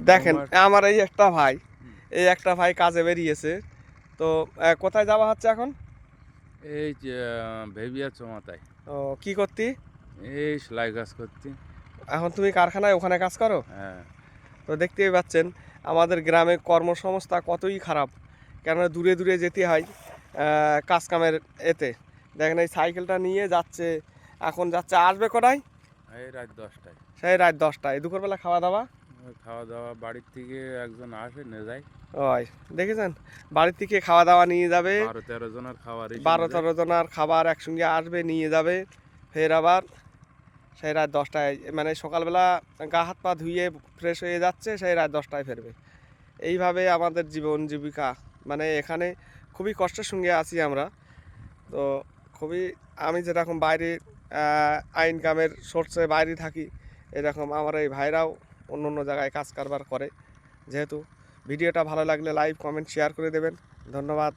দেখেন আমার এই একটা ভাই কাজে বেরিয়েছে, তো কোথায় যাওয়া হচ্ছে এখন? এই যে ভেবিয়া চমাতায় ও, কি করতি? এই সেলাই কাজ করছি। এখন তুমি কারখানায় ওখানে কাজ করো? হ্যাঁ। তো দেখতেই পাচ্ছেন আমাদের গ্রামে কর্মসংস্থা কতই খারাপ, কেননা দূরে দূরে যেতে হয় কাজ কামের এতে। দেখেন এই সাইকেলটা নিয়ে যাচ্ছে, এখন যাচ্ছে, আসবে কটায়? এই রাত 10টায়। সেই রাত 10টায়। দুপুরবেলা খাওয়া দাওয়া? খাওয়া দাওয়া বাড়ির থেকে একজন আসে নিয়ে যায়। ওই দেখেছেন, বাড়ির থেকে খাওয়া দাওয়া নিয়ে যাবে, 12-13 জনের খাবার 12-13 জনের খাবার একসঙ্গে আসবে, নিয়ে যাবে, ফের আবার সেই রাত 10টায়, মানে সকালবেলা গা হাত পা ধুয়ে ফ্রেশ হয়ে যাচ্ছে, সেই রাত 10টায় ফেরবে। এইভাবে আমাদের জীবন জীবিকা, মানে এখানে খুবই কষ্টের সঙ্গে আছি আমরা। তো খুবই, আমি যেরকম বাইরে ইনকামের সোর্সে বাইরে থাকি, এরকম আমার এই ভাইরাও অন্য অন্য জায়গায় কাজ কারবার করে। যেহেতু ভিডিওটা ভালো লাগলে লাইক কমেন্ট শেয়ার করে দেবেন। ধন্যবাদ।